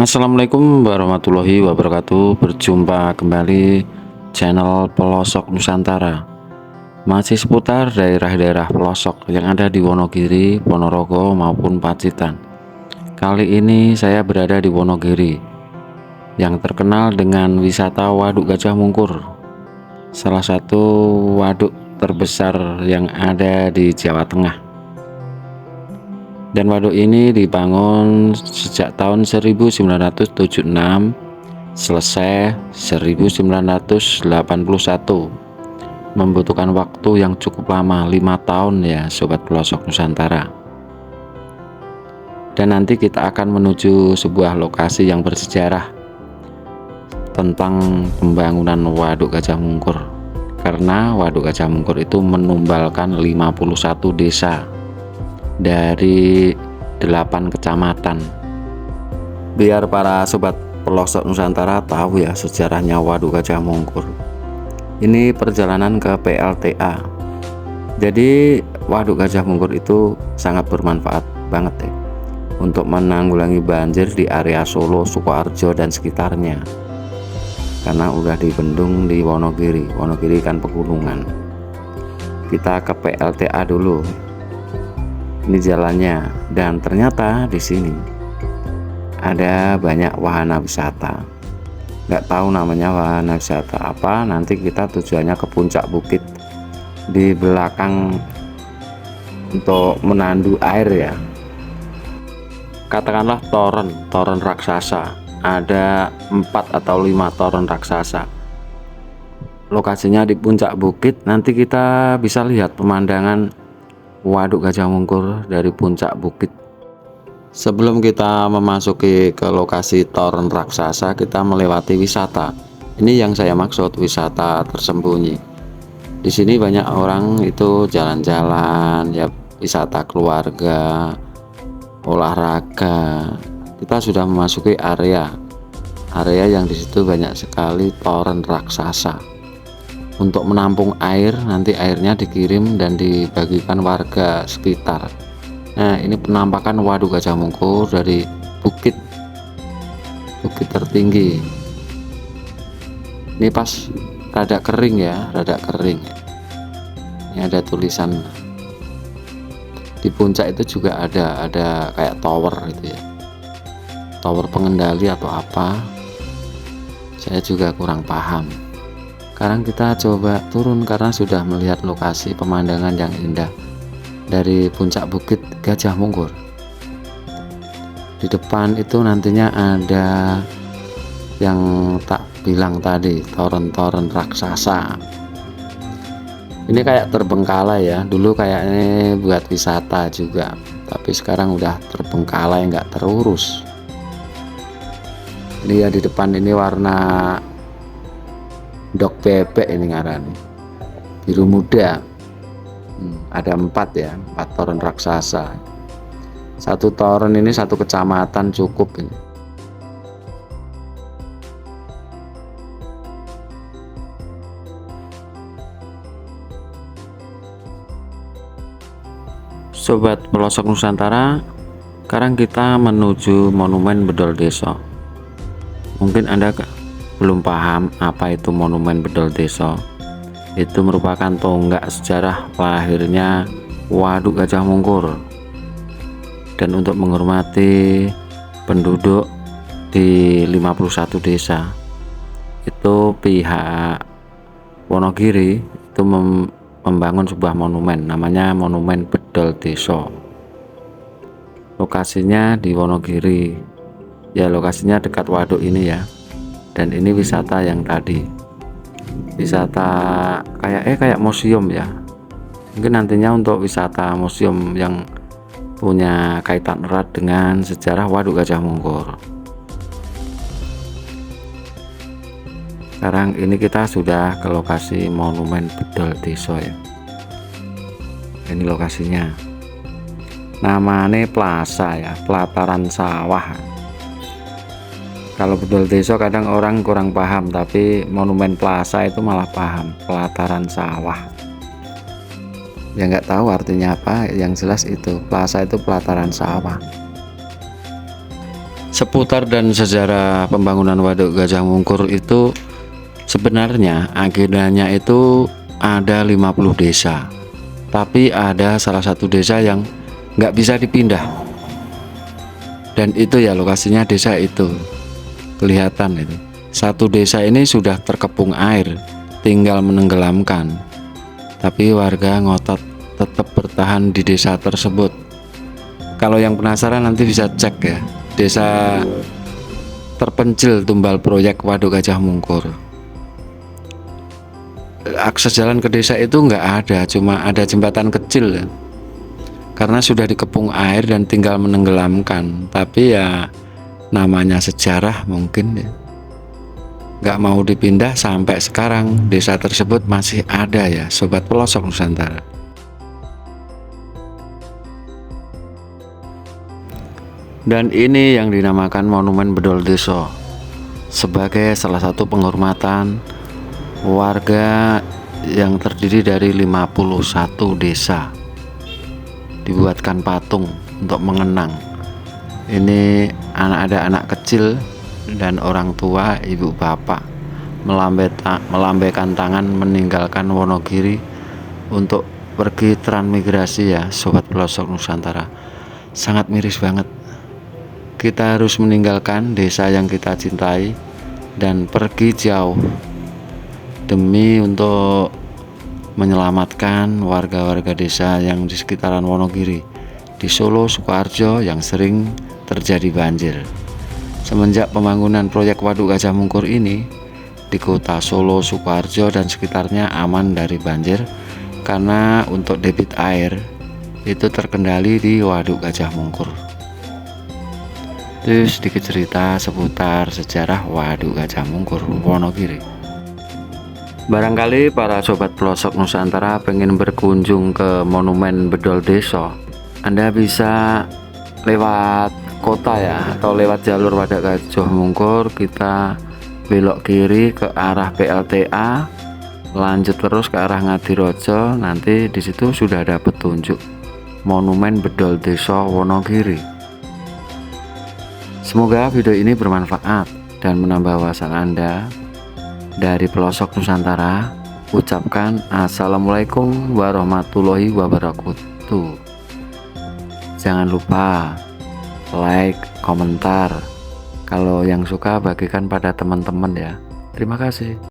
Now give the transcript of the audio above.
Assalamualaikum warahmatullahi wabarakatuh. Berjumpa kembali channel Pelosok Nusantara. Masih seputar daerah-daerah pelosok yang ada di Wonogiri, Ponorogo maupun Pacitan. Kali ini saya berada di Wonogiri yang terkenal dengan wisata Waduk Gajah Mungkur, salah satu waduk terbesar yang ada di Jawa Tengah. Dan waduk ini dibangun sejak tahun 1976, selesai 1981. Membutuhkan waktu yang cukup lama, 5 tahun ya Sobat Pelosok Nusantara. Dan nanti kita akan menuju sebuah lokasi yang bersejarah tentang pembangunan Waduk Gajah Mungkur. Karena Waduk Gajah Mungkur itu menumbalkan 51 desa dari 8 kecamatan. Biar para sobat pelosok Nusantara tahu ya sejarahnya Waduk Gajah Mungkur. Ini perjalanan ke PLTA. Jadi Waduk Gajah Mungkur itu sangat bermanfaat banget ya untuk menanggulangi banjir di area Solo, Sukoharjo dan sekitarnya. Karena udah dibendung di Wonogiri. Wonogiri kan pegunungan. Kita ke PLTA dulu. Ini jalannya, dan ternyata di sini ada banyak wahana wisata. Nggak tahu namanya wahana wisata apa. Nanti kita tujuannya ke puncak bukit di belakang untuk menandu air ya. Katakanlah toren raksasa. Ada 4 atau 5 toren raksasa. Lokasinya di puncak bukit. Nanti kita bisa lihat pemandangan Waduk Gajah Mungkur dari puncak bukit. Sebelum kita memasuki ke lokasi toren raksasa, kita melewati wisata. Ini yang saya maksud, wisata tersembunyi. Di sini banyak orang itu jalan-jalan, ya wisata keluarga, olahraga. Kita sudah memasuki area yang disitu banyak sekali toren raksasa. Untuk menampung air, nanti airnya dikirim dan dibagikan warga sekitar. Nah, ini penampakan Waduk Gajah Mungkur dari bukit tertinggi. Ini pas rada kering ya, rada kering. Ini ada tulisan. Di puncak itu juga ada kayak tower gitu ya. Tower pengendali atau apa? Saya juga kurang paham. Sekarang kita coba turun karena sudah melihat lokasi pemandangan yang indah dari puncak bukit Gajah Mungkur. Di depan itu nantinya ada yang tak bilang tadi, toren-toren raksasa. Ini kayak terbengkalai ya, dulu kayaknya buat wisata juga, tapi sekarang udah terbengkalai, nggak terurus. Ini ya di depan ini warna dok bebek, ini ngarani biru muda. Ada 4 ya, 4 toren raksasa. Satu toren ini 1 kecamatan cukup ini. Sobat Pelosok Nusantara, sekarang kita menuju Monumen Bedol Desa. Mungkin Anda belum paham apa itu Monumen Bedol Desa. Itu merupakan tonggak sejarah lahirnya Waduk Gajah Mungkur. Dan untuk menghormati penduduk di 51 desa, itu pihak Wonogiri itu membangun sebuah monumen, namanya Monumen Bedol Desa. Lokasinya di Wonogiri. Ya, lokasinya dekat waduk ini ya. Dan ini wisata yang tadi, wisata kayak museum ya. Mungkin nantinya untuk wisata museum yang punya kaitan erat dengan sejarah Waduk Gajah Mungkur. Sekarang ini kita sudah ke lokasi Monumen Bedol Desa ya. Ini lokasinya, namanya Plaza ya, pelataran sawah. Kalau Bedol Desa kadang orang kurang paham, tapi Monumen Plaza itu malah paham, pelataran sawah. Ya nggak tahu artinya apa, yang jelas itu Plaza itu pelataran sawah. Seputar dan sejarah pembangunan Waduk Gajah Mungkur itu sebenarnya agendanya itu ada 50 desa, tapi ada salah satu desa yang nggak bisa dipindah, dan itu ya lokasinya desa itu kelihatan itu. Satu desa ini sudah terkepung air, tinggal menenggelamkan, tapi warga ngotot tetap bertahan di desa tersebut. Kalau yang penasaran nanti bisa cek ya, desa terpencil tumbal proyek Waduk Gajah Mungkur. Akses jalan ke desa itu nggak ada, cuma ada jembatan kecil ya, karena sudah dikepung air dan tinggal menenggelamkan. Tapi ya namanya sejarah mungkin ya, nggak mau dipindah sampai sekarang. Desa tersebut masih ada ya Sobat Pelosok Nusantara. Dan ini yang dinamakan Monumen Bedol Desa, sebagai salah satu penghormatan warga yang terdiri dari 51 desa. Dibuatkan patung untuk mengenang. Ini ada anak kecil dan orang tua, ibu bapak melambaikan tangan meninggalkan Wonogiri untuk pergi transmigrasi ya Sobat Pelosok Nusantara. Sangat miris banget. Kita harus meninggalkan desa yang kita cintai dan pergi jauh demi untuk menyelamatkan warga-warga desa yang di sekitaran Wonogiri, di Solo, Sukoharjo yang sering terjadi banjir. Semenjak pembangunan proyek Waduk Gajah Mungkur ini, di kota Solo, Sukoharjo dan sekitarnya aman dari banjir karena untuk debit air itu terkendali di Waduk Gajah Mungkur. Itu sedikit cerita seputar sejarah Waduk Gajah Mungkur, Wonogiri. Barangkali para Sobat Pelosok Nusantara pengen berkunjung ke Monumen Bedol Desa, Anda bisa lewat kota ya, atau lewat jalur Waduk Gajah Mungkur. Kita belok kiri ke arah PLTA, lanjut terus ke arah Ngadirojo. Nanti di situ sudah ada petunjuk Monumen Bedol Desa Wonogiri. Semoga video ini bermanfaat dan menambah wawasan Anda. Dari Pelosok Nusantara ucapkan Assalamualaikum warahmatullahi wabarakatuh. Jangan lupa like, komentar. Kalau yang suka bagikan pada teman-teman ya. Terima kasih.